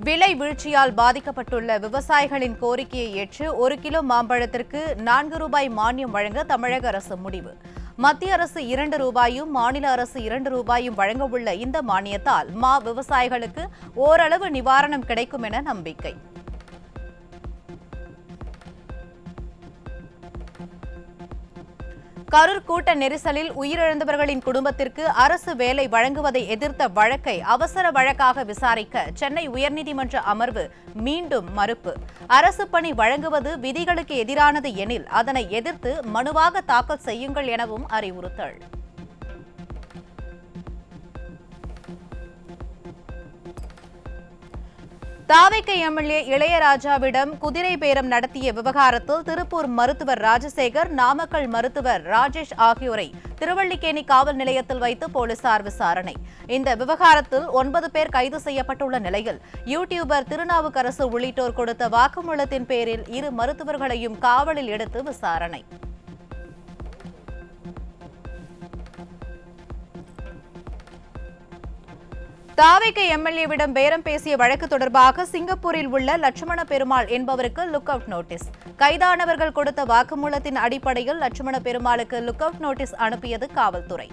விலை வீழ்ச்சியால் பாதிக்கப்பட்டுள்ள விவசாயிகளின் கோரிக்கையை ஏற்று 1 கிலோ மாம்பழத்திற்கு 4 ரூபாய் மானியம் வழங்க தமிழக அரசு முடிவு. மத்திய அரசு 2 ரூபாயும் மாநில அரசு 2 ரூபாயும் வழங்கவுள்ள இந்த மானியத்தால் விவசாயிகளுக்கு ஓரளவு நிவாரணம் கிடைக்கும் என நம்பிக்கை. கரூர் கூட்ட நெரிசலில் உயிரிழந்தவர்களின் குடும்பத்திற்கு அரசு வேலை வழங்குவதை எதிர்த்த வழக்கை அவசர வழக்காக விசாரிக்க சென்னை உயர்நீதிமன்ற அமர்வு மீண்டும் மறுப்பு. அரசு பணி வழங்குவது விதிகளுக்கு எதிரானது எனில் அதனை எதிர்த்து மனுவாக தாக்கல் செய்யுங்கள் எனவும் அறிவுறுத்தல். தாவேகா எம்எல்ஏ இளையராஜாவிடம் குதிரை பேரம் நடத்திய விவகாரத்தில் திருப்பூர் மருத்துவர் ராஜசேகர், நாமக்கல் மருத்துவர் ராஜேஷ் ஆகியோரை திருவல்லிக்கேணி காவல் நிலையத்தில் வைத்து போலீசார் விசாரணை. இந்த விவகாரத்தில் 9 பேர் கைது செய்யப்பட்டுள்ள நிலையில் யூடியூபர் திருநாவுக்கரசு உள்ளிட்டோர் கொடுத்த வாக்குமூலத்தின் பேரில் 2 மருத்துவர்களையும் காவலில் எடுத்து விசாரணை. தாவேகா எம்எல்ஏவிடம் பேரம் பேசிய வழக்கு தொடர்பாக சிங்கப்பூரில் உள்ள லட்சுமண பெருமாள் என்பவருக்கு லுக் அவுட் நோட்டீஸ். கைதானவர்கள் கொடுத்த வாக்குமூலத்தின் அடிப்படையில் லட்சுமண பெருமாளுக்கு லுக் அவுட் நோட்டீஸ் அனுப்பியது காவல்துறை.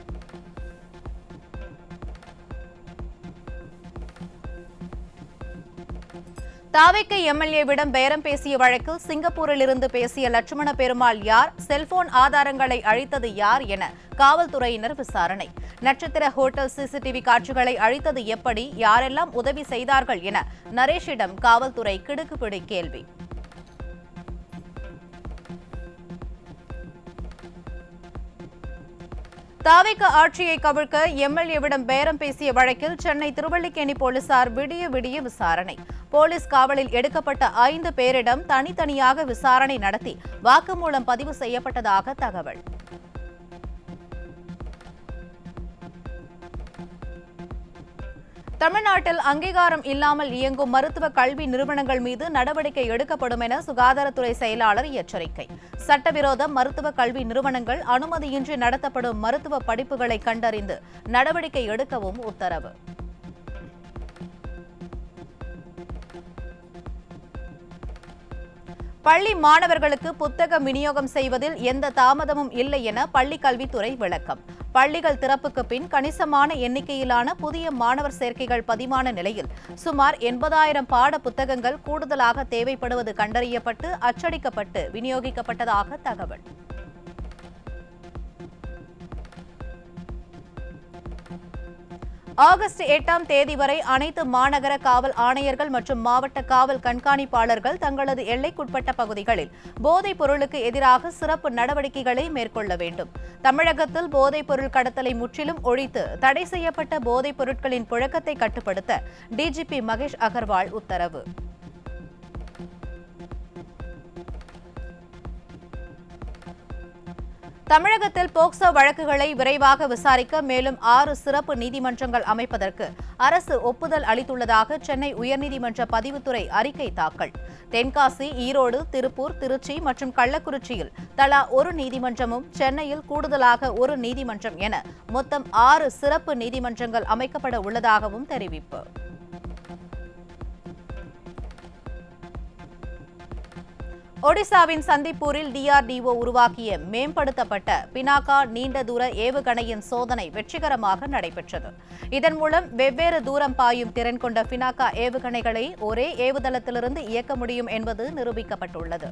தாவேகா எம்எல்ஏவிடம் பேரம் பேசிய வழக்கில் சிங்கப்பூரில் இருந்து பேசிய லட்சுமண பெருமாள் யார், செல்போன் ஆதாரங்களை அழித்தது யார் என காவல்துறையினர் விசாரணை. நட்சத்திர ஹோட்டல் சிசிடிவி காட்சிகளை அழித்தது எப்படி, யாரெல்லாம் உதவி செய்தார்கள் என நரேஷிடம் காவல்துறை கிடுக்குப்பிடி கேள்வி. தாவேகா ஆட்சியை கவிழ்க்க எம்எல்ஏவிடம் பேரம் பேசிய வழக்கில் சென்னை திருவல்லிக்கேணி போலீசார் விடிய விடிய விசாரணை. போலீஸ் காவலில் எடுக்கப்பட்ட 5 பேரிடம் தனித்தனியாக விசாரணை நடத்தி வாக்குமூலம் பதிவு செய்யப்பட்டதாக தகவல். தமிழ்நாட்டில் அங்கீகாரம் இல்லாமல் இயங்கும் மருத்துவ கல்வி நிறுவனங்கள் மீது நடவடிக்கை எடுக்கப்படும் என சுகாதாரத்துறை செயலாளர் எச்சரிக்கை. சட்டவிரோத மருத்துவ கல்வி நிறுவனங்கள் அனுமதியின்றி நடத்தப்படும் மருத்துவ படிப்புகளை கண்டறிந்து நடவடிக்கை எடுக்கவும் உத்தரவு. பள்ளி மாணவர்களுக்கு புத்தகம் விநியோகம் செய்வதில் எந்த தாமதமும் இல்லை என பள்ளிக் கல்வித்துறை விளக்கம். பள்ளிகள் திறப்புக்கு பின் கணிசமான எண்ணிக்கையிலான புதிய மாணவர் சேர்க்கைகள் பதிவான நிலையில் சுமார் 80,000 பாட புத்தகங்கள் கூடுதலாக தேவைப்படுவது கண்டறியப்பட்டு அச்சடிக்கப்பட்டு விநியோகிக்கப்பட்டதாக தகவல். ஆகஸ்ட் 8ஆம் தேதி வரை அனைத்து மாநகர காவல் ஆணையர்கள் மற்றும் மாவட்ட காவல் கண்காணிப்பாளர்கள் தங்களது எல்லைக்குட்பட்ட பகுதிகளில் போதைப் பொருளுக்கு எதிராக சிறப்பு நடவடிக்கைகளை மேற்கொள்ள வேண்டும். தமிழகத்தில் போதைப் பொருள் கடத்தலை முற்றிலும் ஒழித்து தடை செய்யப்பட்ட போதைப் பொருட்களின் புழக்கத்தை கட்டுப்படுத்த டிஜிபி மகேஷ் அகர்வால் உத்தரவு. தமிழகத்தில் போக்சோ வழக்குகளை விரைவாக விசாரிக்க மேலும் 6 சிறப்பு நீதிமன்றங்கள் அமைப்பதற்கு அரசு ஒப்புதல் அளித்துள்ளதாக சென்னை உயர்நீதிமன்ற பதிவுத்துறை அறிக்கை தாக்கல். தென்காசி, ஈரோடு, திருப்பூர், திருச்சி மற்றும் கள்ளக்குறிச்சியில் தலா 1 நீதிமன்றமும், சென்னையில் கூடுதலாக 1 நீதிமன்றம் என மொத்தம் 6 சிறப்பு நீதிமன்றங்கள் அமைக்கப்பட உள்ளதாகவும் தெரிவிப்பு. ஒடிசாவின் சந்திப்பூரில் டிஆர்டிஓ உருவாக்கிய மேம்படுத்தப்பட்ட பினாகா நீண்ட தூர ஏவுகணையின் சோதனை வெற்றிகரமாக நடைபெற்றது. இதன் மூலம் வெவ்வேறு தூரம் பாயும் திறன் கொண்ட பினாகா ஏவுகணைகளை ஒரே ஏவுதளத்திலிருந்து இயக்க முடியும் என்பது நிரூபிக்கப்பட்டுள்ளது.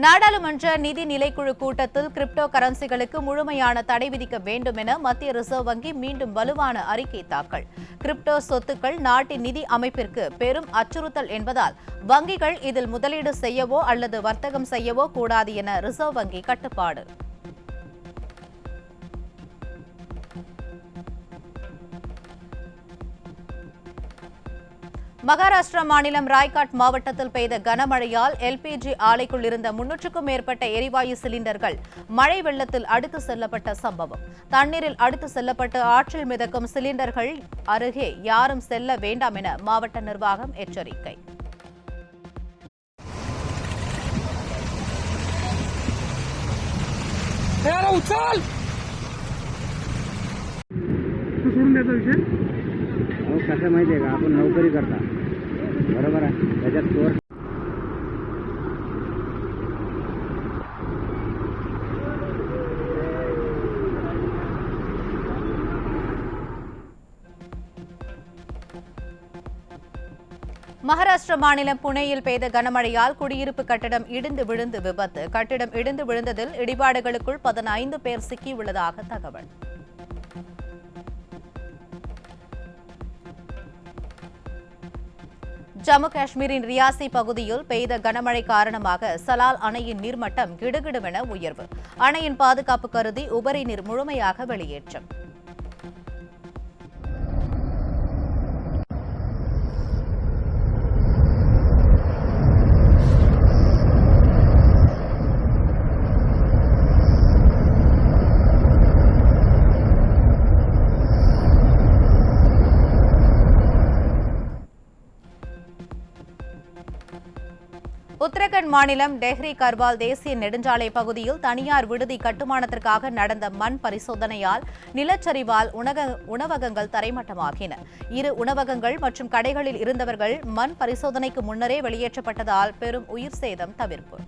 நாடாளுமன்ற நிதி நிலைக்குழு கூட்டத்தில் கிரிப்டோ கரன்சிகளுக்கு முழுமையான தடை விதிக்க வேண்டும் என மத்திய ரிசர்வ் வங்கி மீண்டும் வலுவான அறிக்கை தாக்கல். கிரிப்டோ சொத்துக்கள் நாட்டின் நிதி அமைப்பிற்கு பெரும் அச்சுறுத்தல் என்பதால் வங்கிகள் இதில் முதலீடு செய்யவோ அல்லது வர்த்தகம் செய்யவோ கூடாது என ரிசர்வ் வங்கி கட்டுப்பாடு. மகாராஷ்டிரா மாநிலம் ராய்காட் மாவட்டத்தில் பெய்த கனமழையால் எல்பிஜி ஆலைக்குள் இருந்த 300க்கும் மேற்பட்ட எரிவாயு சிலிண்டர்கள் மழை வெள்ளத்தில் அடித்து செல்லப்பட்ட சம்பவம். தண்ணீரில் அடித்து செல்லப்பட்டு ஆற்றில் மிதக்கும் சிலிண்டர்கள் அருகே யாரும் செல்ல வேண்டாம் என மாவட்ட நிர்வாகம் எச்சரிக்கை. Era o sol! सोडून द्यायचा विषय? अहो कसं माहिती आहे का, आपण नोकरी करता बरोबर आहे, त्याच्यात चोर மகாராஷ்டிர மாநிலம் புனேயில் பெய்த கனமழையால் குடியிருப்பு கட்டடம் இடிந்து விழுந்து விபத்து. கட்டிடம் இடிந்து விழுந்ததில் இடிபாடுகளுக்குள் 15 பேர் சிக்கியுள்ளதாக தகவல். ஜம்மு காஷ்மீரின் ரியாசி பகுதியில் பெய்த கனமழை காரணமாக சலால் அணையின் நீர்மட்டம் கிடுகிடுவென உயர்வு. அணையின் பாதுகாப்பு கருதி உபரி நீர் முழுமையாக வெளியேற்றம். உத்தரகண்ட் மாநிலம் டெஹ்ரி கர்வால் தேசிய நெடுஞ்சாலை பகுதியில் தனியார் விடுதி கட்டுமானத்திற்காக நடந்த மண் பரிசோதனையால் நிலச்சரிவால் உணவகங்கள் தரைமட்டமாகின. 2 உணவகங்கள் மற்றும் கடைகளில் இருந்தவர்கள் மண் பரிசோதனைக்கு முன்னரே வெளியேற்றப்பட்டதால் பெரும் உயிர் சேதம் தவிர்ப்பு.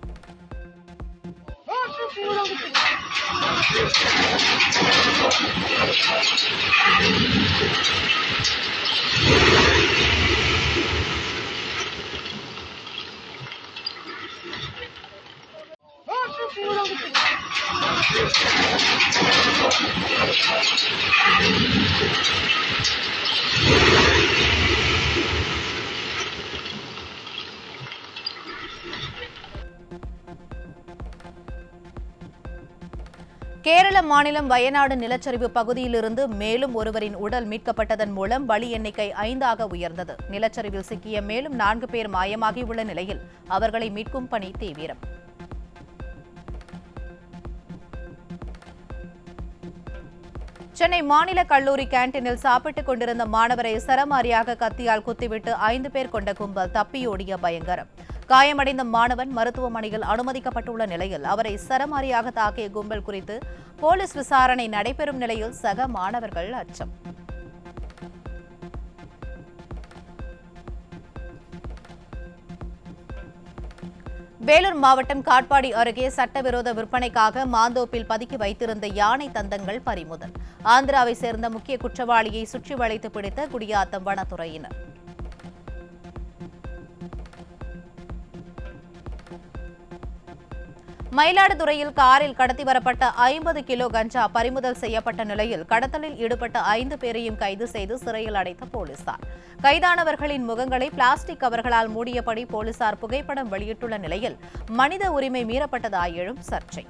கேரள மாநிலம் வயநாடு நிலச்சரிவு பகுதியிலிருந்து மேலும் ஒருவரின் உடல் மீட்கப்பட்டதன் மூலம் பலி எண்ணிக்கை 5ஆக உயர்ந்தது. நிலச்சரிவில் சிக்கிய மேலும் 4 பேர் மாயமாகியுள்ள நிலையில் அவர்களை மீட்கும் பணி தீவிரம். சென்னை மாநில கல்லூரி கேண்டீனில் சாப்பிட்டுக் கொண்டிருந்த மாணவரை சரமாரியாக கத்தியால் குத்திவிட்டு 5 பேர் கொண்ட கும்பல் தப்பியோடிய பயங்கரம். காயமடைந்த மாணவன் மருத்துவமனையில் அனுமதிக்கப்பட்டுள்ள நிலையில் அவரை சரமாரியாக தாக்கிய கும்பல் குறித்து போலீஸ் விசாரணை நடைபெறும் நிலையில் சக மாணவர்கள் அச்சம். வேலூர் மாவட்டம் காட்பாடி அருகே சட்டவிரோத விற்பனைக்காக மாந்தோப்பில் பதுக்கி வைத்திருந்த யானை தந்தங்கள் பறிமுதல். ஆந்திராவை சேர்ந்த முக்கிய குற்றவாளியை சுற்றி வளைத்து பிடித்த குடியாத்தம் வனத்துறையினர். மயிலாடுதுறையில் காரில் கடத்தி வரப்பட்ட 50 கிலோ கஞ்சா பறிமுதல் செய்யப்பட்ட நிலையில் கடத்தலில் ஈடுபட்ட 5 பேரையும் கைது செய்து சிறையில் அடைத்த போலீசார். கைதானவர்களின் முகங்களை பிளாஸ்டிக் கவர்களால் மூடியபடி போலீசார் புகைப்படம் வெளியிட்டுள்ள நிலையில் மனித உரிமை மீறப்பட்டதாய் எழும் சர்ச்சை.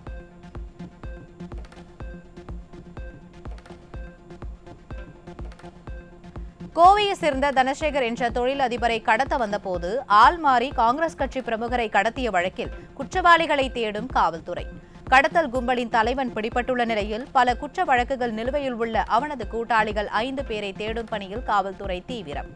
கோவையை சேர்ந்த தனசேகர் என்ற தொழில் அதிபரை கடத்த வந்தபோது ஆள்மாறி காங்கிரஸ் கட்சி பிரமுகரை கடத்திய வழக்கில் குற்றவாளிகளை தேடும் காவல்துறை. கடத்தல் கும்பலின் தலைவன் பிடிபட்டுள்ள நிலையில் பல குற்ற வழக்குகள் நிலுவையில் உள்ள அவனது கூட்டாளிகள் 5 பேரை தேடும் பணியில் காவல்துறை தீவிரம்.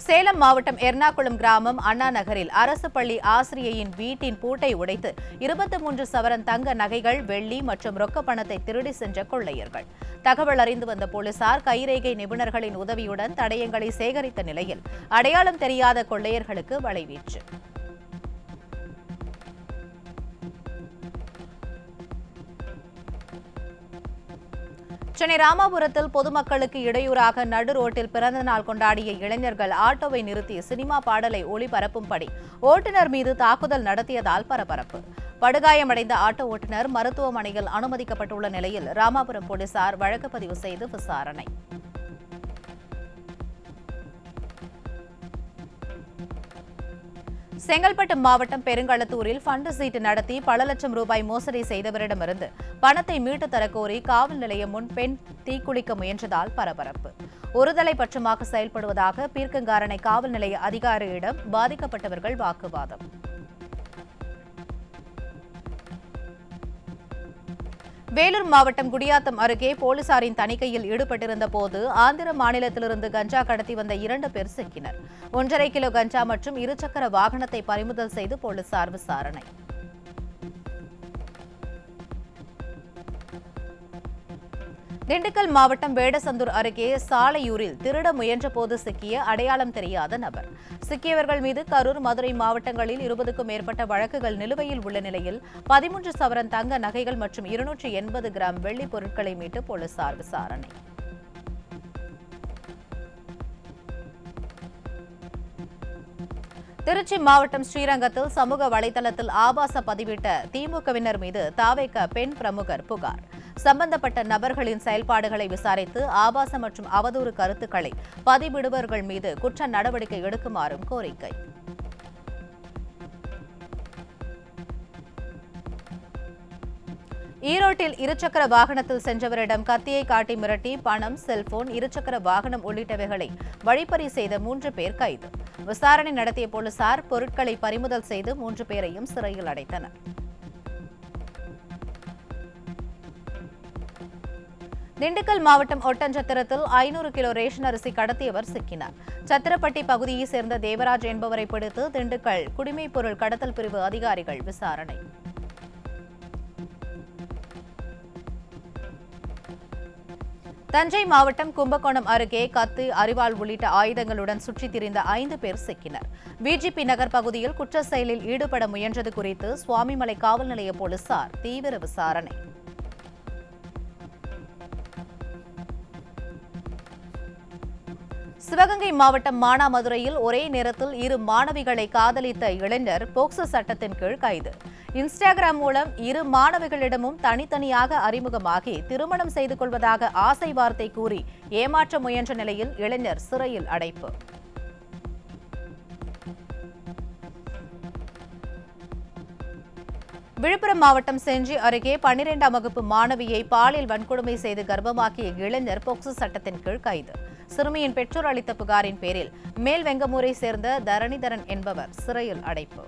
சேலம் மாவட்டம் எர்ணாகுளம் கிராமம் அண்ணா நகரில் அரசு பள்ளி ஆசிரியையின் வீட்டின் பூட்டை உடைத்து 23 சவரன் தங்க நகைகள், வெள்ளி மற்றும் ரொக்க பணத்தை திருடி சென்ற கொள்ளையர்கள். தகவல் அறிந்து வந்த போலீசார் கைரேகை நிபுணர்களின் உதவியுடன் தடயங்களை சேகரித்த நிலையில் அடையாளம் தெரியாத கொள்ளையர்களுக்கு வலைவீச்சு. சென்னை ராமாபுரத்தில் பொதுமக்களுக்கு இடையூறாக நடு ரோட்டில் பிறந்தநாள் கொண்டாடிய இளைஞர்கள் ஆட்டோவை நிறுத்தி சினிமா பாடலை ஒளிபரப்பும்படி ஓட்டுநர் மீது தாக்குதல் நடத்தியதால் பரபரப்பு. படுகாயமடைந்த ஆட்டோ ஓட்டுநர் மருத்துவமனையில் அனுமதிக்கப்பட்டுள்ள நிலையில் ராமாபுரம் போலீசார் வழக்கு பதிவு செய்து விசாரணை. செங்கல்பட்டு மாவட்டம் பெருங்களத்தூரில் ஃபண்டு சீட்டு நடத்தி பல லட்சம் ரூபாய் மோசடி செய்தவரிடமிருந்து பணத்தை மீட்டு தரக்கோரி காவல் நிலையம் முன் பெண் தீக்குளிக்க முயன்றதால் பரபரப்பு. ஒருதலை பட்சமாக செயல்படுவதாக பீர்க்கங்காரணை காவல் நிலைய அதிகாரியிடம் பாதிக்கப்பட்டவர்கள் வாக்குவாதம். வேலூர் மாவட்டம் குடியாத்தம் அருகே போலீசாரின் தணிக்கையில் ஈடுபட்டிருந்த போது ஆந்திர மாநிலத்திலிருந்து கஞ்சா கடத்தி வந்த 2 பேர் சிக்கினர். 1.5 கிலோ கஞ்சா மற்றும் 2 சக்கர வாகனத்தை பறிமுதல் செய்து போலீசார் விசாரணை. திண்டுக்கல் மாவட்டம் வேடசந்தூர் அருகே சாலையூரில் திருட முயன்றபோது சிக்கிய அடையாளம் தெரியாத நபர். சிக்கியவர்கள் மீது கரூர், மதுரை மாவட்டங்களில் 20க்கும் மேற்பட்ட வழக்குகள் நிலுவையில் உள்ள நிலையில் 13 சவரன் தங்க நகைகள் மற்றும் 280 கிராம் வெள்ளி பொருட்களை மீட்டு போலீசார் விசாரணை. திருச்சி மாவட்டம் ஸ்ரீரங்கத்தில் சமூக வலைதளத்தில் ஆபாச பதிவிட்ட திமுகவினர் மீது தாவேக பெண் பிரமுகர் புகார். சம்பந்தப்பட்ட நபர்களின் செயல்பாடுகளை விசாரித்து ஆபாச மற்றும் அவதூறு கருத்துக்களை பதிவிடுபவர்கள் மீது குற்ற நடவடிக்கை எடுக்குமாறும் கோரிக்கை. ஈரோட்டில் இருசக்கர வாகனத்தில் சென்றவரிடம் கத்தியை காட்டி மிரட்டி பணம், செல்போன், இருசக்கர வாகனம் உள்ளிட்டவைகளை வழிப்பறி செய்த 3 பேர் கைது. விசாரணை நடத்திய போலீசார் பொருட்களை பறிமுதல் செய்து 3 பேரையும் சிறையில் அடைத்தனர். திண்டுக்கல் மாவட்டம் ஒட்டன்சத்திரத்தில் 500 கிலோ ரேஷன் அரிசி கடத்தியவர் சிக்கினார். சத்திரப்பட்டி பகுதியைச் சேர்ந்த தேவராஜ் என்பவரை பிடித்து திண்டுக்கல் குடிமைப் பொருள் கடத்தல் பிரிவு அதிகாரிகள் விசாரணை. தஞ்சை மாவட்டம் கும்பகோணம் அருகே கத்தி, அரிவாள் உள்ளிட்ட ஆயுதங்களுடன் சுற்றித் திரிந்த 5 பேர் சிக்கினர். விஜிபி நகர் பகுதியில் குற்ற செயலில் ஈடுபட முயன்றது குறித்து சுவாமிமலை காவல் நிலைய போலீசார் தீவிர விசாரணை. சிவகங்கை மாவட்டம் மானாமதுரையில் ஒரே நேரத்தில் 2 மாணவிகளை காதலித்த இளைஞர் போக்சோ சட்டத்தின் கீழ் கைது. இன்ஸ்டாகிராம் மூலம் 2 மாணவிகளிடமும் தனித்தனியாக அறிமுகமாகி திருமணம் செய்து கொள்வதாக ஆசை வார்த்தை கூறி ஏமாற்ற முயன்ற நிலையில் இளைஞர் சிறையில் அடைப்பு. விழுப்புரம் மாவட்டம் செஞ்சி அருகே 12ஆம் வகுப்பு மாணவியை பாலியல் வன்கொடுமை செய்து கர்ப்பமாக்கிய இளைஞர் போக்சோ சட்டத்தின் கீழ் கைது. சிறுமியின் பெற்றோர் அளித்த புகாரின் பேரில் மேல் வெங்கமூரை சேர்ந்த தரணிதரன் என்பவர் சிறையில் அடைப்பு.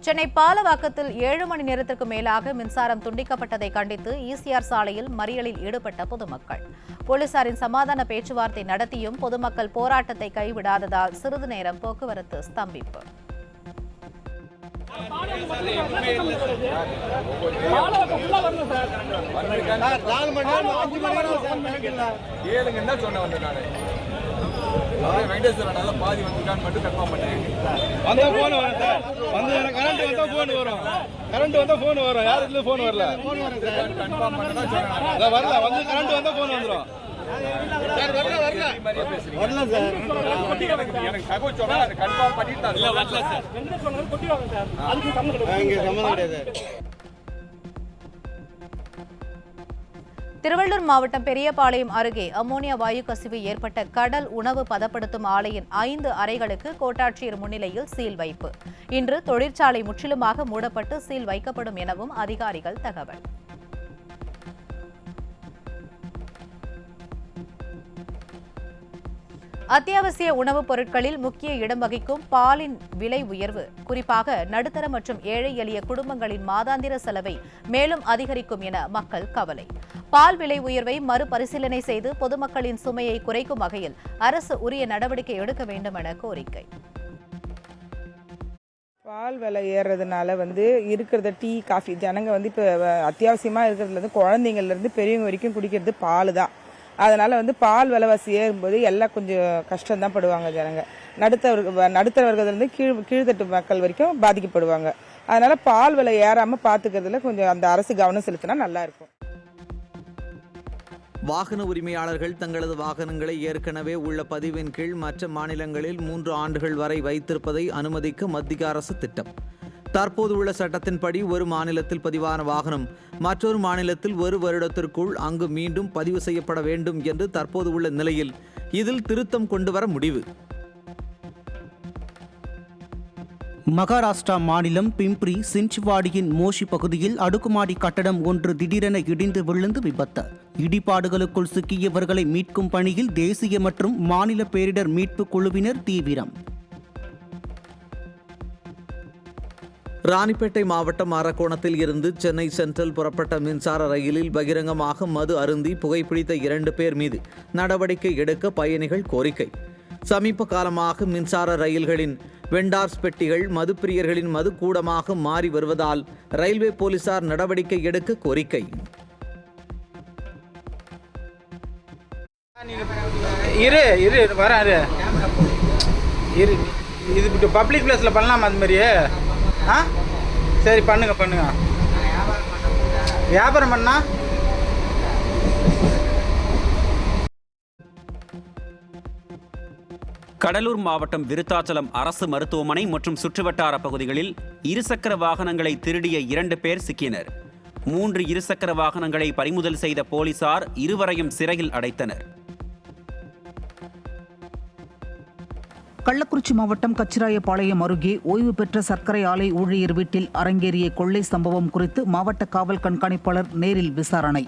சென்னை பாலவாக்கத்தில் 7 மணி நேரத்திற்கு மேலாக மின்சாரம் துண்டிக்கப்பட்டதை கண்டித்து ஈசிஆர் சாலையில் மறியலில் ஈடுபட்ட பொதுமக்கள். போலீசாரின் சமாதான பேச்சுவார்த்தை நடத்தியும் பொதுமக்கள் போராட்டத்தை கைவிடாததால் சிறிது நேரம் போக்குவரத்து ஸ்தம்பிப்பு. பாதி வந்துட்டான்னு மட்டும் கன்ஃபார்ம் பண்ணேன். வந்தா போன் வரும் சார். வந்து கரண்ட் வந்தா போன் வரும். கரண்ட் வந்தா போன் வரும். யார் இதுல போன் வரல. போன் வரும் சார். கன்ஃபார்ம் பண்ணதா சொன்னாங்க. அத வரல. வந்து கரண்ட் வந்தா போன் வந்துரும். சார் வரல வரல சார். எனக்கு தகவல் சொன்னா அது கன்ஃபார்ம் பண்ணிட்டாங்க. இல்ல வரல சார். என்ன சொன்னாலும் கொட்டிடுவாங்க சார். அதுக்கு சம்மந்தம் கிடையாது. இங்க சம்மந்தம் கிடையாது. திருவள்ளூர் மாவட்டம் பெரியபாளையம் அருகே அமோனியா வாயு கசிவு ஏற்பட்ட கடல் உணவு பதப்படுத்தும் ஆலையின் 5 அறைகளுக்கு கோட்டாட்சியர் முன்னிலையில் சீல் வைப்பு. இன்று தொழிற்சாலை முற்றிலுமாக மூடப்பட்டு சீல் வைக்கப்படும் எனவும் அதிகாரிகள் தகவல். அத்தியாவசிய உணவுப் பொருட்களில் முக்கிய இடம் வகிக்கும் பாலின் விலை உயர்வு குறிப்பாக நடுத்தர மற்றும் ஏழை எளிய குடும்பங்களின் மாதாந்திர செலவை மேலும் அதிகரிக்கும் என மக்கள் கவலை. பால் விலை உயர்வை மறுபரிசீலனை செய்து பொதுமக்களின் சுமையை குறைக்கும் வகையில் அரசு உரிய நடவடிக்கை எடுக்க வேண்டும் என கோரிக்கை. பால் விலை ஏறுறதுனால இருக்கிறத டீ, காஃபி ஜனங்க இப்போ அத்தியாவசியமாக இருக்கிறதுல குழந்தைங்கள்லேருந்து பெரியவங்க வரைக்கும் குடிக்கிறது பால் தான். அதனால் பால் விலைவாசி ஏறும்போது எல்லாம் கொஞ்சம் கஷ்டம்தான் படுவாங்க ஜனங்க. நடுத்தர வர்க்கத்துலேருந்து கீழ்த்தட்டு மக்கள் வரைக்கும் பாதிக்கப்படுவாங்க. அதனால் பால் விலை ஏறாமல் பார்த்துக்கிறதுல கொஞ்சம் அந்த அரசு கவனம் செலுத்தினா நல்லா இருக்கும். வாகன உரிமையாளர்கள் தங்களது வாகனங்களை ஏற்கனவே உள்ள பதிவின் கீழ் மற்ற மாநிலங்களில் 3 ஆண்டுகள் வரை வைத்திருப்பதை அனுமதிக்க மத்திய அரசு திட்டம். தற்போது உள்ள சட்டத்தின்படி ஒரு மாநிலத்தில் பதிவான வாகனம் மற்றொரு மாநிலத்தில் 1 வருடத்திற்குள் அங்கு மீண்டும் பதிவு செய்யப்பட வேண்டும் என்று தற்போது உள்ள நிலையில் இதில் திருத்தம் கொண்டுவர முடிவு. மகாராஷ்டிரா மாநிலம் பிம்ப்ரி சின்ச்வாடியின் மோஷி பகுதியில் அடுக்குமாடி கட்டடம் ஒன்று திடீரென இடிந்து விழுந்து விபத்து. இடிபாடுகளுக்குள் சிக்கியவர்களை மீட்கும் பணியில் தேசிய மற்றும் மாநில பேரிடர் மீட்பு குழுவினர் தீவிரம். ராணிப்பேட்டை மாவட்டம் அரக்கோணத்தில் இருந்து சென்னை சென்ட்ரல் புறப்பட்ட மின்சார ரயிலில் பகிரங்கமாக மது அருந்தி புகைப்பிடித்த 2 பேர் மீது நடவடிக்கை எடுக்க பயணிகள் கோரிக்கை. சமீப காலமாக மின்சார ரயில்களின் வெண்டார்ஸ் பெட்டிகள் மதுப்பிரியர்களின் மதுக்கூடமாக மாறி வருவதால் ரயில்வே போலீசார் நடவடிக்கை எடுக்க கோரிக்கை. இரு வரேன் இரு இது இப்படி பப்ளிக் பிளேஸில் பண்ணலாமா அது மாதிரி? சரி பண்ணுங்க. வியாபாரம் பண்ணா கடலூர் மாவட்டம் விருத்தாச்சலம் அரசு மருத்துவமனை மற்றும் சுற்றுவட்டார பகுதிகளில் இருசக்கர வாகனங்களை திருடிய 2 பேர் சிக்கினர். 3 இருசக்கர வாகனங்களை பறிமுதல் செய்த போலீசார் இருவரையும் சிறையில் அடைத்தனர். கள்ளக்குறிச்சி மாவட்டம் கச்சிராயபாளையம் அருகே ஓய்வு பெற்ற சர்க்கரை ஆலை ஊழியர் வீட்டில் அரங்கேறிய கொள்ளை சம்பவம் குறித்து மாவட்ட காவல் கண்காணிப்பாளர் நேரில் விசாரணை.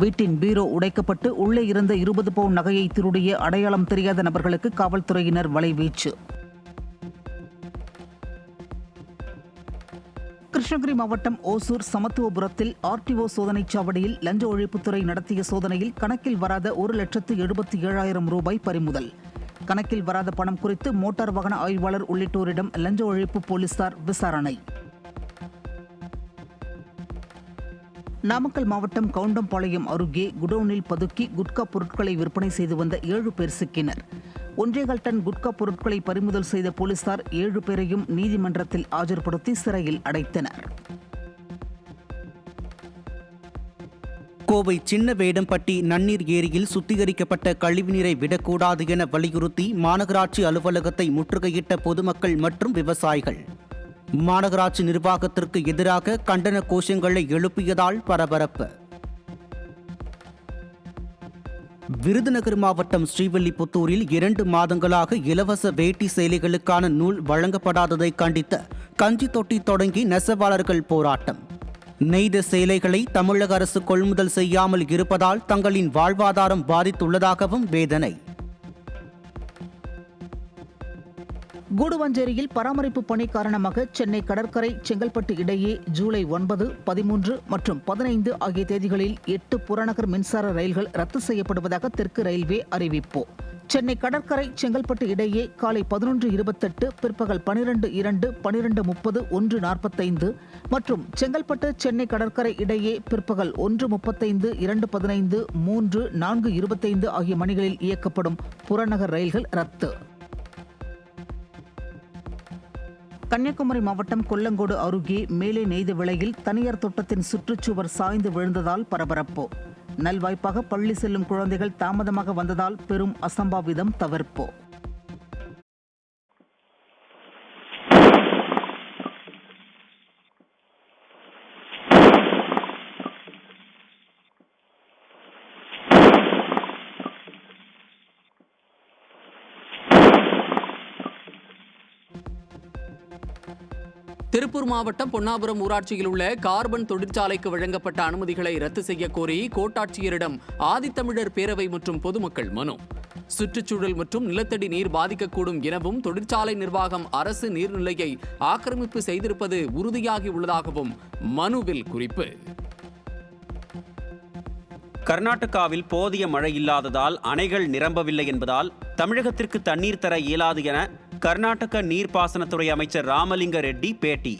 வீட்டின் பீரோ உடைக்கப்பட்டு உள்ளே இருந்த 20 பவுன் நகையை திருடிய அடையாளம் தெரியாத நபர்களுக்கு காவல்துறையினர் வலைவீச்சு. கிருஷ்ணகிரி மாவட்டம் ஓசூர் சமத்துவபுரத்தில் ஆர்டிஓ சோதனைச் சாவடியில் லஞ்ச ஒழிப்புத்துறை நடத்திய சோதனையில் கணக்கில் வராத 1,77,000 ரூபாய் பறிமுதல். கணக்கில் வராத பணம் குறித்து மோட்டார் வாகன ஆய்வாளர் உள்ளிட்டோரிடம் லஞ்ச ஒழிப்பு போலீசார் விசாரணை. நாமக்கல் மாவட்டம் கவுண்டம்பாளையம் அருகே குடோனில் பதுக்கி குட்கா பொருட்களை விற்பனை செய்து வந்த 7 பேர் சிக்கினர். 1.25 டன் குட்கா பொருட்களை பறிமுதல் செய்த போலீசார் 7 பேரையும் நீதிமன்றத்தில் ஆஜர்படுத்தி சிறையில் அடைத்தனர். கோவை சின்ன வேடம்பட்டி நன்னீர் ஏரியில் சுத்திகரிக்கப்பட்ட கழிவுநீரை விடக்கூடாது என வலியுறுத்தி மாநகராட்சி அலுவலகத்தை முற்றுகையிட்ட பொதுமக்கள் மற்றும் விவசாயிகள். மாநகராட்சி நிர்வாகத்திற்கு எதிராக கண்டன கோஷங்களை எழுப்பியதால் பரபரப்பு. விருதுநகர் மாவட்டம் ஸ்ரீவில்லிபுத்தூரில் 2 மாதங்களாக இலவச வேட்டி சேலைகளுக்கான நூல் வழங்கப்படாததை கண்டித்து கஞ்சி தொட்டி தொடங்கி நெசவாளர்கள் போராட்டம். நெய்த சேலைகளை தமிழக அரசு கொள்முதல் செய்யாமல் இருப்பதால் தங்களின் வாழ்வாதாரம் பாதித்துள்ளதாகவும் வேதனை. கூடுவாஞ்சேரியில் பராமரிப்பு பணி காரணமாக சென்னை கடற்கரை செங்கல்பட்டு இடையே ஜூலை 9, 13 மற்றும் 15 ஆகிய தேதிகளில் 8 புறநகர் மின்சார ரயில்கள் ரத்து செய்யப்படுவதாக தெற்கு ரயில்வே அறிவிப்பு. சென்னை கடற்கரை செங்கல்பட்டு இடையே காலை 11:28, பிற்பகல் 12:02, 12:30, 1:45 மற்றும் செங்கல்பட்டு சென்னை கடற்கரை இடையே பிற்பகல் 1:35, 2:15, 3, 4:25 ஆகிய மணிகளில் இயக்கப்படும் புறநகர் ரயில்கள் ரத்து. கன்னியாகுமரி மாவட்டம் கொல்லங்கோடு அருகே மேலே நெய்த விலையில் தனியார் தோட்டத்தின் சுற்றுச்சுவர் சாய்ந்து விழுந்ததால் பரபரப்பு. நல்வாய்ப்பாக பள்ளி செல்லும் குழந்தைகள் தாமதமாக வந்ததால் பெரும் அசம்பாவிதம் தவிர்ப்பு. திருப்பூர் மாவட்டம் பொன்னாபுரம் ஊராட்சியில் உள்ள கார்பன் தொழிற்சாலைக்கு வழங்கப்பட்ட அனுமதிகளை ரத்து செய்ய கோரி கோட்டாட்சியரிடம் ஆதித்தமிழர் பேரவை மற்றும் பொதுமக்கள் மனு. சுற்றுச்சூழல் மற்றும் நிலத்தடி நீர் பாதிக்கக்கூடும் எனவும் தொழிற்சாலை நிர்வாகம் அரசு நீர்நிலையை ஆக்கிரமிப்பு செய்திருப்பது உறுதியாகி உள்ளதாகவும் மனுவில் குறிப்பு. கர்நாடகாவில் போதிய மழை இல்லாததால் அணைகள் நிரம்பவில்லை என்பதால் தமிழகத்திற்கு தண்ணீர் தர இயலாது என கர்நாடக நீர்ப்பாசனத்துறை அமைச்சர் ராமலிங்க ரெட்டி பேட்டி.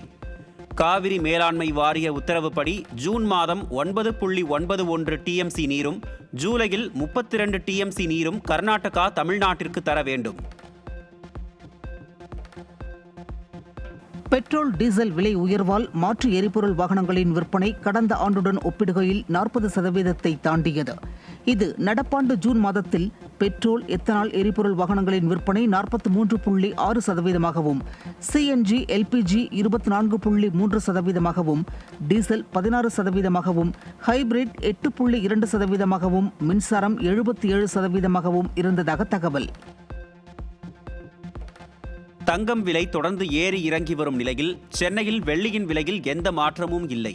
காவிரி மேலாண்மை வாரிய உத்தரவுப்படி ஜூன் மாதம் 9.91 டிஎம்சி நீரும் ஜூலையில் 32 டிஎம்சி நீரும் கர்நாடகா தமிழ்நாட்டிற்கு தர வேண்டும். பெட்ரோல் டீசல் விலை உயர்வால் மாற்று எரிபொருள் வாகனங்களின் விற்பனை கடந்த ஆண்டுடன் ஒப்பிடுகையில் 40% தாண்டியது. இது நடப்பாண்டு ஜூன் மாதத்தில் பெட்ரோல், எத்தனால் எரிபொருள் வாகனங்களின் விற்பனை 43.6%, சிஎன்ஜி, எல்பிஜி 24.3%, டீசல் 16%, ஹைபிரிட் 8.2%, மின்சாரம் 77% இருந்ததாக தகவல். தங்கம் விலை தொடர்ந்து ஏறி இறங்கி வரும் நிலையில் சென்னையில் வெள்ளியின் விலையில் எந்த மாற்றமும் இல்லை.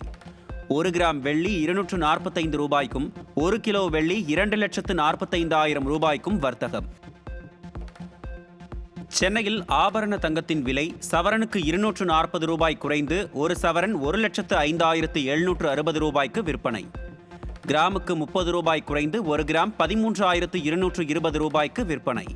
1 கிராம் வெள்ளி 245 ரூபாய்க்கும் 1 கிலோ வெள்ளி 2,45,000 ரூபாய்க்கும் வர்த்தகம். சென்னையில் ஆபரண தங்கத்தின் விலை சவரனுக்கு 240 ரூபாய் குறைந்து 1 சவரன் 1,05,760 ரூபாய்க்கு விற்பனை. கிராமுக்கு 30 ரூபாய் குறைந்து 1 கிராம் 13,220 ரூபாய்க்கு விற்பனை.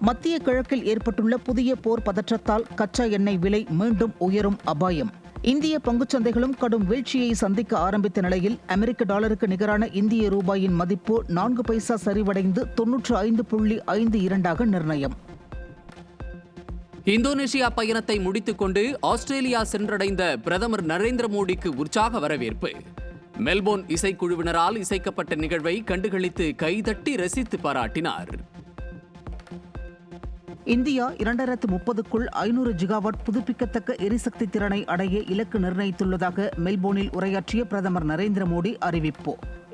மத்திய கிழக்கில் ஏற்பட்டுள்ள புதிய போர் பதற்றத்தால் கச்சா எண்ணெய் விலை மீண்டும் உயரும் அபாயம். இந்திய பங்குச்சந்தைகளும் கடும் வீழ்ச்சியை சந்திக்க ஆரம்பித்த நிலையில் அமெரிக்க டாலருக்கு நிகரான இந்திய ரூபாயின் மதிப்பு 4 பைசா சரிவடைந்து 95.52 நிர்ணயம். இந்தோனேஷியா பயணத்தை முடித்துக் கொண்டு ஆஸ்திரேலியா சென்றடைந்த பிரதமர் நரேந்திர மோடிக்கு உற்சாக வரவேற்பு. மெல்போர்ன் இசைக்குழுவினரால் இசைக்கப்பட்ட நிகழ்வை கண்டுகளித்து கைதட்டி ரசித்து பாராட்டினார். இந்தியா 2030க்குள் 500 ஜிகாவாட் புதுப்பிக்கத்தக்க எரிசக்தி திறனை அடைய இலக்கு நிர்ணயித்துள்ளதாக மெல்போர்னில் உரையாற்றிய பிரதமர் நரேந்திர மோடி அறிவிப்பு.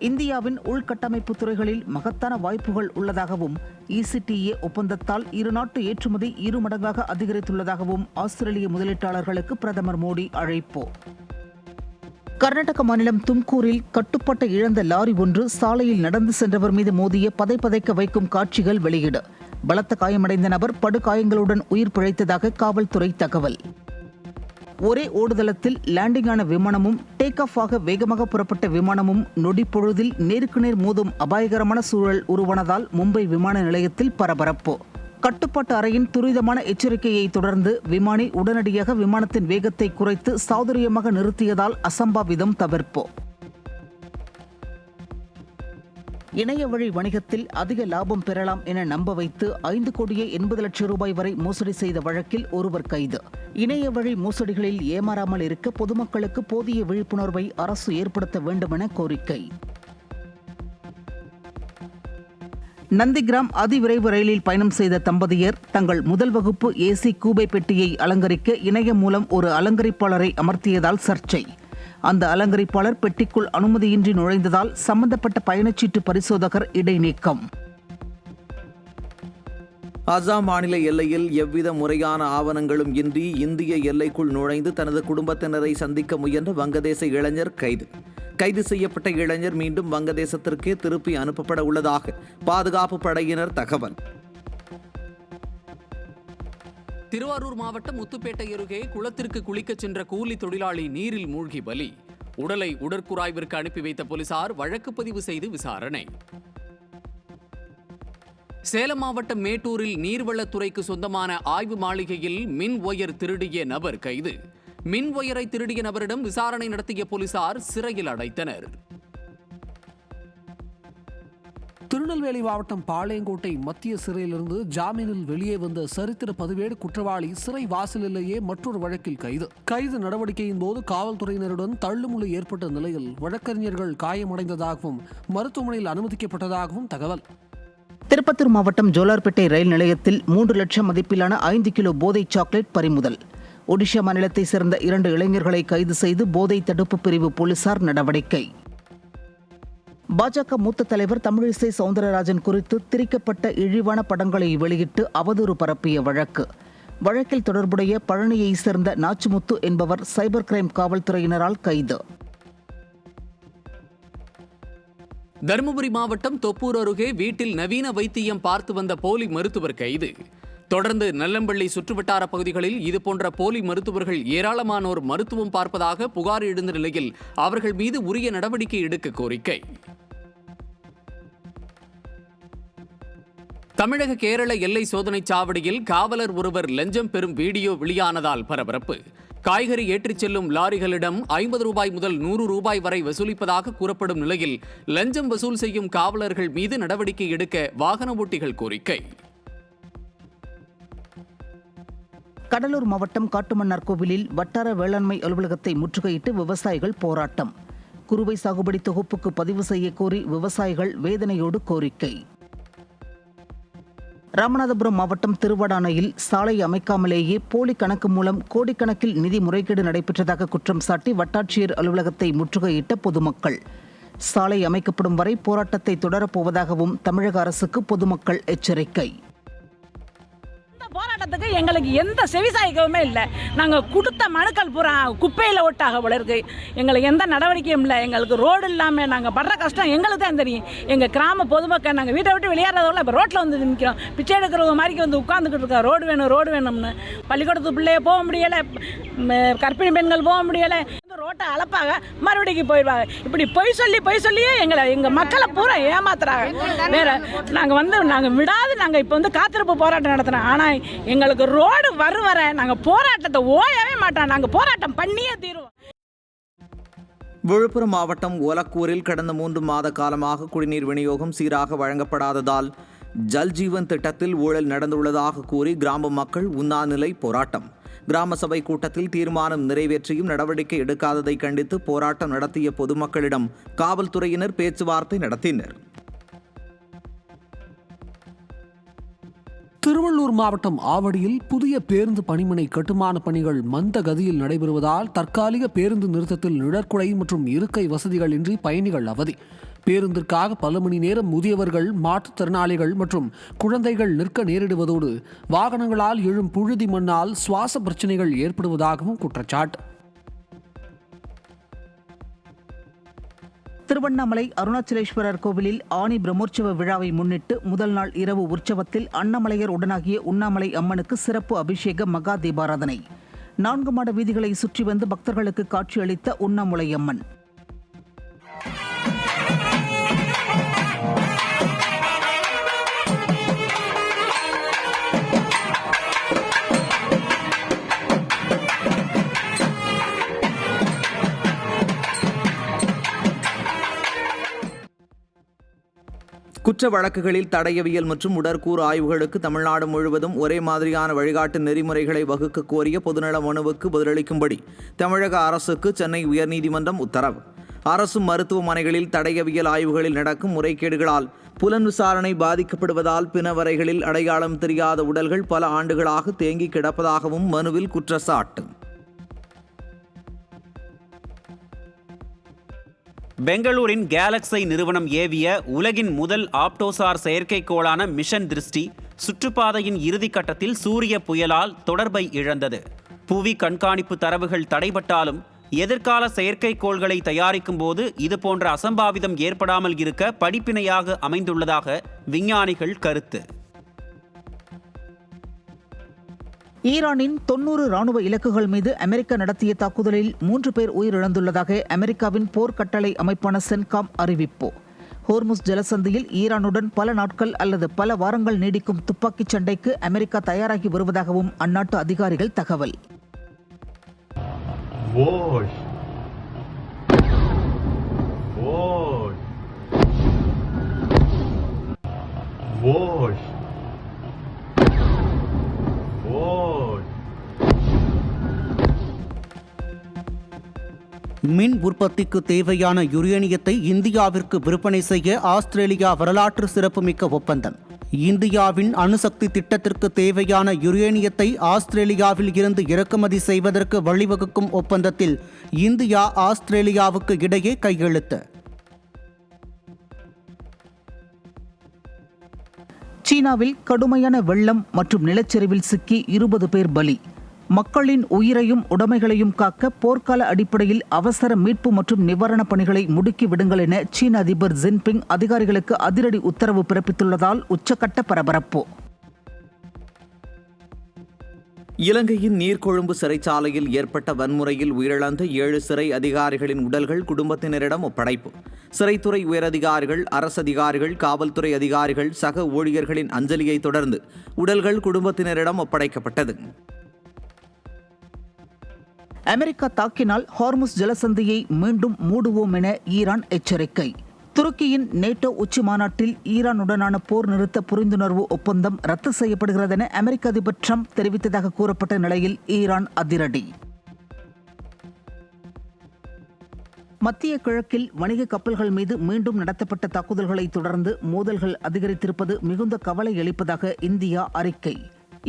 இந்தியாவின் உள்கட்டமைப்பு துறைகளில் மகத்தான வாய்ப்புகள் உள்ளதாகவும் ECTA ஒப்பந்தத்தால் இருநாட்டு ஏற்றுமதி 2 மடங்காக அதிகரித்துள்ளதாகவும் ஆஸ்திரேலிய முதலீட்டாளர்களுக்கு பிரதமர் மோடி அழைப்பு. கர்நாடக மாநிலம் தும்கூரில் கட்டுப்பாட்டை இழந்த லாரி ஒன்று சாலையில் நடந்து சென்றவர் மீது மோதிய பதைக்க வைக்கும் காட்சிகள் வெளியீடு. பலத்த காயமடைந்த நபர் படுகாயங்களுடன் உயிர் பிழைத்ததாக காவல்துறை தகவல். ஒரே ஓடுதளத்தில் லேண்டிங்கான விமானமும் டேக் ஆஃப் ஆக வேகமாக புறப்பட்ட விமானமும் நொடிப்பொழுதில் நேருக்கு நேர் மோதும் அபாயகரமான சூழல் உருவானதால் மும்பை விமான நிலையத்தில் பரபரப்பு. கட்டுப்பாட்டு அறையின் துரிதமான எச்சரிக்கையை தொடர்ந்து விமானி உடனடியாக விமானத்தின் வேகத்தை குறைத்து சாதுரியமாக நிறுத்தியதால் அசம்பாவிதம் தவிர்ப்பு. இணைய வழி வணிகத்தில் அதிக லாபம் பெறலாம் என நம்ப வைத்து 5,80,00,000 ரூபாய் வரை மோசடி செய்த வழக்கில் ஒருவர் கைது. இணைய வழி மோசடிகளில் ஏமாறாமல் இருக்க பொதுமக்களுக்கு போதிய விழிப்புணர்வை அரசு ஏற்படுத்த வேண்டும் என கோரிக்கை. நந்திகிராம் அதிவிரைவு ரயிலில் பயணம் செய்த தம்பதியர் தங்கள் முதல் வகுப்பு AC கூபை பெட்டியை அலங்கரிக்க இணையம் மூலம் ஒரு அலங்கரிப்பாளரை அமர்த்தியதால் சர்ச்சை. அந்த அலங்கரிப்பாளர் பெட்டிக்குள் அனுமதியின்றி நுழைந்ததால் சம்பந்தப்பட்ட பயணச்சீட்டு பரிசோதகர் இடைநீக்கம். அசாம் மாநில எல்லையில் எவ்வித முறையான ஆவணங்களும் இன்றி இந்திய எல்லைக்குள் நுழைந்து தனது குடும்பத்தினரை சந்திக்க முயன்ற வங்கதேச இளைஞர் கைது செய்யப்பட்ட இளைஞர் மீண்டும் வங்கதேசத்திற்கே திருப்பி அனுப்பப்பட உள்ளதாக பாதுகாப்பு படையினர் தகவல். திருவாரூர் மாவட்டம் முத்துப்பேட்டை அருகே குளத்திற்கு குளிக்கச் சென்ற கூலி தொழிலாளி நீரில் மூழ்கி பலி. உடலை உடற்குறாய்விற்கு அனுப்பி வைத்த போலீசார் வழக்கு பதிவு செய்து விசாரணை. சேலம் மாவட்டம் மேட்டூரில் நீர்வளத்துறைக்கு சொந்தமான ஆய்வு மாளிகையில் மின் ஒயர் திருடிய நபர் கைது. மின் ஒயரை திருடிய நபரிடம் விசாரணை நடத்திய போலீசார் சிறையில் அடைத்தனர். திருநெல்வேலி மாவட்டம் பாளையங்கோட்டை மத்திய சிறையிலிருந்து ஜாமீனில் வெளியே வந்த சரித்திர பதிவேடு குற்றவாளி சிறை வாசலிலேயே மற்றொரு வழக்கில் கைது நடவடிக்கையின் போது காவல்துறையினருடன் தள்ளுமுள்ளு ஏற்பட்ட நிலையில் வழக்கறிஞர்கள் காயமடைந்ததாகவும் மருத்துவமனையில் அனுமதிக்கப்பட்டதாகவும் தகவல். திருப்பத்தூர் மாவட்டம் ஜோலார்பேட்டை ரயில் நிலையத்தில் 3 லட்சம் மதிப்பிலான 5 கிலோ போதை சாக்லேட் பறிமுதல். ஒடிஷா மாநிலத்தைச் சேர்ந்த 2 இளைஞர்களை கைது செய்து போதை தடுப்பு பிரிவு போலீசார் நடவடிக்கை. பாஜக மூத்த தலைவர் தமிழிசை சவுந்தரராஜன் குறித்து திரிக்கப்பட்ட இழிவான படங்களை வெளியிட்டு அவதூறு பரப்பிய வழக்கில் தொடர்புடைய பழனியை சேர்ந்த நாச்சிமுத்து என்பவர் சைபர் கிரைம் காவல்துறையினரால் கைது. தருமபுரி மாவட்டம் தொப்பூர் அருகே வீட்டில் நவீன வைத்தியம் பார்த்து வந்த போலி மருத்துவர் கைது. தொடர்ந்து நல்லம்பள்ளி சுற்றுவட்டார பகுதிகளில் இதுபோன்ற போலி மருத்துவர்கள் ஏராளமானோர் மருத்துவம் பார்ப்பதாக புகார் எழுந்த நிலையில் அவர்கள் மீது உரிய நடவடிக்கை எடுக்க கோரிக்கை. தமிழக கேரள எல்லை சோதனைச் சாவடியில் காவலர் ஒருவர் லஞ்சம் பெறும் வீடியோ வெளியானதால் பரபரப்பு. காய்கறி ஏற்றிச் செல்லும் லாரிகளிடம் 50 ரூபாய் முதல் 100 ரூபாய் வரை வசூலிப்பதாக கூறப்படும் நிலையில் லஞ்சம் வசூல் செய்யும் காவலர்கள் மீது நடவடிக்கை எடுக்க வாகன ஓட்டிகள் கோரிக்கை. கடலூர் மாவட்டம் காட்டுமன்னார் கோவிலில் வட்டார வேளாண்மை அலுவலகத்தை முற்றுகையிட்டு விவசாயிகள் போராட்டம். குறுவை சாகுபடி தொகுப்புக்கு பதிவு செய்ய கோரி விவசாயிகள் வேதனையோடு கோரிக்கை. ராமநாதபுரம் மாவட்டம் திருவடானையில் சாலை அமைக்காமலேயே போலி கணக்கு மூலம் கோடிக்கணக்கில் நிதி முறைகேடு நடைபெற்றதாக குற்றம் சாட்டி வட்டாட்சியர் அலுவலகத்தை முற்றுகையிட்ட பொதுமக்கள். சாலை அமைக்கப்படும் வரை போராட்டத்தை தொடரப்போவதாகவும் தமிழக அரசுக்கு பொதுமக்கள் எச்சரிக்கை. போராட்டத்துக்கு எங்களுக்கு எந்த செவிசாய்க்கவுமே இல்லை. நாங்கள் கொடுத்த மனுக்கள் பூரா குப்பையில் ஓட்டாக போல இருக்கு. எங்களுக்கு எந்த நடவடிக்கையும் இல்லை. எங்களுக்கு ரோடு இல்லாமல் நாங்கள் படுற கஷ்டம் எங்களுக்கு தான் தெரியும். எங்கள் கிராம பொதுமக்கள் நாங்கள் வீட்டை விட்டு வெளியேறதோட இப்போ ரோட்டில் வந்து நிற்கிறோம். பிச்சை எடுக்கிறவங்க மாதிரி வந்து உட்காந்துக்கிட்டு இருக்கோம். ரோடு வேணும்னு. பள்ளிக்கூடத்துக்கு பிள்ளைய போக முடியலை, கர்ப்பிணி பெண்கள் போக முடியலை. ரோட்டை போட்டு அளப்பாங்க, மறுபடியும் போயிடுவாங்க. இப்படி பொய் சொல்லியே எங்கள் மக்களை பூரா ஏமாத்துறாங்க. வேற நாங்கள் விடாது நாங்கள் இப்போ காத்திருப்பு போராட்டம் நடத்துகிறோம். ஆனால் எங்களுக்கு ரோடு வர நாங்கள் போராட்டத்தை ஓயவே மாட்டோம். நாங்கள் போராட்டம் பண்ணியே தீருவோம். விழுப்புரம் மாவட்டம் ஒலக்கூரில் கடந்த 3 மாத காலமாக குடிநீர் விநியோகம் சீராக வழங்கப்படாததால் ஜல்ஜீவன் திட்டத்தில் ஊழல் நடந்துள்ளதாக கூறி கிராம மக்கள் உண்ணாநிலை போராட்டம். கிராம சபை கூட்டத்தில் தீர்மானம் நிறைவேற்றியும் நடவடிக்கை எடுக்காததை கண்டித்து போராட்டம் நடத்திய பொதுமக்களிடம் காவல்துறையினர் பேச்சுவார்த்தை நடத்தினர். திருவள்ளூர் மாவட்டம் ஆவடியில் புதிய பேருந்து பணிமனை கட்டுமான பணிகள் மந்த கதியில் நடைபெறுவதால் தற்காலிக பேருந்து நிறுத்தத்தில் நிழற்குடை மற்றும் இருக்கை வசதிகள் இன்றி பயணிகள் அவதி. பேருந்திற்காக பல மணி நேரம் முதியவர்கள், மாற்றுத்திறனாளிகள் மற்றும் குழந்தைகள் நிற்க நேரிடுவதோடு வாகனங்களால் எழும் புழுதி மண்ணால் சுவாச பிரச்சனைகள் ஏற்படுவதாகவும் குற்றச்சாட்டு. திருவண்ணாமலை அருணாச்சலேஸ்வரர் கோவிலில் ஆனி பிரம்மோற்சவ விழாவை முன்னிட்டு முதல் நாள் இரவு உற்சவத்தில் அன்னமலையர் உடனாகிய உண்ணாமலை அம்மனுக்கு சிறப்பு அபிஷேக மகா தீபாராதனை. 4 மாட வீதிகளை சுற்றி வந்து பக்தர்களுக்கு காட்சியளித்த உண்ணாமலை அம்மன். குற்ற வழக்குகளில் தடயவியல் மற்றும் உடற்கூறு ஆய்வுகளுக்கு தமிழ்நாடு முழுவதும் ஒரே மாதிரியான வழிகாட்டு நெறிமுறைகளை வகுக்க கோரிய பொதுநல மனுவுக்கு பதிலளிக்கும்படி தமிழக அரசுக்கு சென்னை உயர்நீதிமன்றம் உத்தரவு. அரசு மருத்துவமனைகளில் தடயவியல் ஆய்வுகளில் நடக்கும் முறைகேடுகளால் புலன் விசாரணை பாதிக்கப்படுவதால் பிணவரைகளில் அடையாளம் தெரியாத உடல்கள் பல ஆண்டுகளாக தேங்கி கிடப்பதாகவும் மனுவில் குற்றச்சாட்டு. பெங்களூரின் கேலக்ஸை நிறுவனம் ஏவிய உலகின் முதல் ஆப்டோசார் செயற்கைக்கோளான மிஷன் திருஷ்டி சுற்றுப்பாதையின் இறுதிக்கட்டத்தில் சூரிய புயலால் தொடர்பை இழந்தது. புவி கண்காணிப்பு தரவுகள் தடைபட்டாலும் எதிர்கால செயற்கைக்கோள்களை தயாரிக்கும் போது இதுபோன்ற அசம்பாவிதம் ஏற்படாமல் இருக்க படிப்பினையாக அமைந்துள்ளதாக விஞ்ஞானிகள் கருத்து. ஈரானின் 90 ராணுவ இலக்குகள் மீது அமெரிக்கா நடத்திய தாக்குதலில் 3 பேர் உயிரிழந்துள்ளதாக அமெரிக்காவின் போர் கட்டளை அமைப்பான சென்காம் அறிவிப்பு. ஹோர்முஸ் ஜலசந்தியில் ஈரானுடன் பல நாட்கள் அல்லது பல வாரங்கள் நீடிக்கும் துப்பாக்கிச் சண்டைக்கு அமெரிக்கா தயாராகி வருவதாகவும் அந்நாட்டு அதிகாரிகள் தகவல். மின் உற்பத்திக்கு தேவையான யுரேனியத்தை இந்தியாவிற்கு விற்பனை செய்ய ஆஸ்திரேலியா வரலாற்று சிறப்புமிக்க ஒப்பந்தம். இந்தியாவின் அணுசக்தி திட்டத்திற்கு தேவையான யுரேனியத்தை ஆஸ்திரேலியாவில் இருந்து இறக்குமதி செய்வதற்கு வழிவகுக்கும் ஒப்பந்தத்தில் இந்தியா ஆஸ்திரேலியாவுக்கு இடையே கையெழுத்து. சீனாவில் கடுமையான வெள்ளம் மற்றும் நிலச்சரிவில் சிக்கி 20 பேர் பலி. மக்களின் உயிரையும் உடைமைகளையும் காக்க போர்க்கால அடிப்படையில் அவசர மீட்பு மற்றும் நிவாரணப் பணிகளை முடுக்கி விடுங்கள் என சீன அதிபர் ஜின்பிங் அதிகாரிகளுக்கு அதிரடி உத்தரவு பிறப்பித்துள்ளதால் உச்சக்கட்ட பரபரப்பு. இலங்கையின் நீர்கொழும்பு சிறைச்சாலையில் ஏற்பட்ட வன்முறையில் உயிரிழந்த 7 சிறை அதிகாரிகளின் உடல்கள் குடும்பத்தினரிடம் ஒப்படைப்பு. சிறைத்துறை உயரதிகாரிகள், அரசதிகாரிகள், காவல்துறை அதிகாரிகள், சக ஊழியர்களின் அஞ்சலியை தொடர்ந்து உடல்கள் குடும்பத்தினரிடம் ஒப்படைக்கப்பட்டது. அமெரிக்கா தாக்கினால் ஹார்முஸ் ஜலசந்தியை மீண்டும் மூடுவோம் என ஈரான் எச்சரிக்கை. துருக்கியின் நேட்டோ உச்சி மாநாட்டில் ஈரானுடனான போர் நிறுத்த புரிந்துணர்வு ஒப்பந்தம் ரத்து செய்யப்படுகிறது என அமெரிக்க அதிபர் ட்ரம்ப் தெரிவித்ததாக கூறப்பட்ட நிலையில் ஈரான் அதிரடி. மத்திய கிழக்கில் வணிக கப்பல்கள் மீது மீண்டும் நடத்தப்பட்ட தாக்குதல்களை தொடர்ந்து மோதல்கள் அதிகரித்திருப்பது மிகுந்த கவலை அளிப்பதாக இந்தியா அறிக்கை.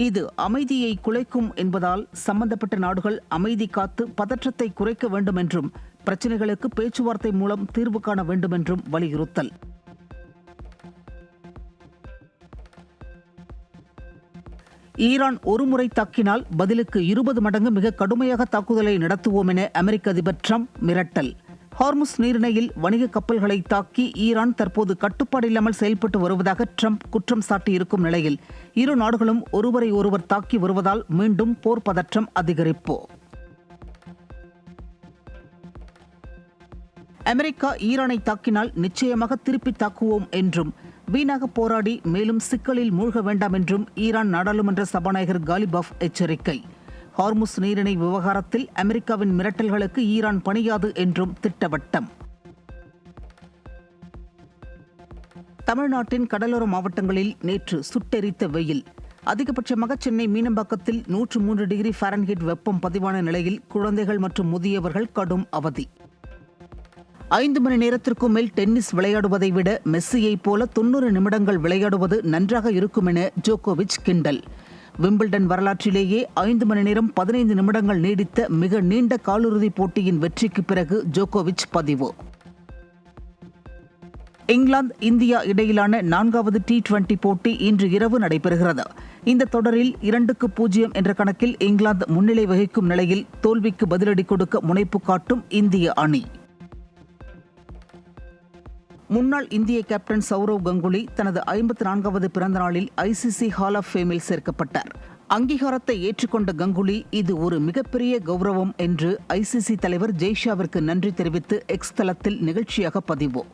இது அமைதியை குலைக்கும் என்பதால் சம்பந்தப்பட்ட நாடுகள் அமைதி காத்து பதற்றத்தை குறைக்க வேண்டும் என்றும் பிரச்சினைகளுக்கு பேச்சுவார்த்தை மூலம் தீர்வு காண வேண்டும் என்றும் வலியுறுத்தல். ஈரான் ஒருமுறை தாக்கினால் பதிலுக்கு 20 மடங்கு மிக கடுமையாக தாக்குதலை நடத்துவோம் என அமெரிக்க அதிபர் ட்ரம்ப் மிரட்டல். ஹார்முஸ் நீரிணையில் வணிக கப்பல்களை தாக்கி ஈரான் தற்போது கட்டுப்பாடில்லாமல் செயல்பட்டு வருவதாக ட்ரம்ப் குற்றம் சாட்டியிருக்கும் நிலையில் இரு நாடுகளும் ஒருவரை ஒருவர் தாக்கி வருவதால் மீண்டும் போர் பதற்றம் அதிகரிப்பு. அமெரிக்கா ஈரானை தாக்கினால் நிச்சயமாக திருப்பி தாக்குவோம் என்றும் வீணாக போராடி மேலும் சிக்கலில் மூழ்க வேண்டாம் என்றும் ஈரான் நாடாளுமன்ற சபாநாயகர் காலிபாஃப் எச்சரிக்கை. ஹார்முஸ் நீரிணை விவகாரத்தில் அமெரிக்காவின் மிரட்டல்களுக்கு ஈரான் பணியாது என்றும் திட்டவட்டம். தமிழ்நாட்டின் கடலோர மாவட்டங்களில் நேற்று சுட்டெரித்த வெயில். அதிகபட்சமாக சென்னை மீனம்பாக்கத்தில் 103 டிகிரி ஃபாரன்ஹீட் வெப்பம் பதிவான நிலையில் குழந்தைகள் மற்றும் முதியவர்கள் கடும் அவதி. 5 மணி நேரத்திற்கும் மேல் டென்னிஸ் விளையாடுவதை விட மெஸ்ஸியைப் போல 90 நிமிடங்கள் விளையாடுவது நன்றாக இருக்கும் என ஜோகோவிச் கிண்டல். விம்பிள்டன் வரலாற்றிலேயே 5 மணி நேரம் 15 நிமிடங்கள் நீடித்த மிக நீண்ட காலிறுதிப் போட்டியின் வெற்றிக்கு பிறகு ஜோகோவிச் பதிவு. இங்கிலாந்து இந்தியா இடையிலான 4வது T20 போட்டி இன்று இரவு நடைபெறுகிறது. இந்த தொடரில் 2-0 என்ற கணக்கில் இங்கிலாந்து முன்னிலை வகிக்கும் நிலையில் தோல்விக்கு பதிலடி கொடுக்க முனைப்பு காட்டும் இந்திய அணி. முன்னாள் இந்திய கேப்டன் சௌரவ் கங்குலி தனது 54வது பிறந்த நாளில் ICC ஹால் ஆஃப் ஃபேமில் சேர்க்கப்பட்டார். அங்கீகாரத்தை ஏற்றுக்கொண்ட கங்குலி இது ஒரு மிகப்பெரிய கௌரவம் என்று ICC தலைவர் ஜெய்ஷாவிற்கு நன்றி தெரிவித்து எக்ஸ் தளத்தில் நிகழ்ச்சியாக பதிவு.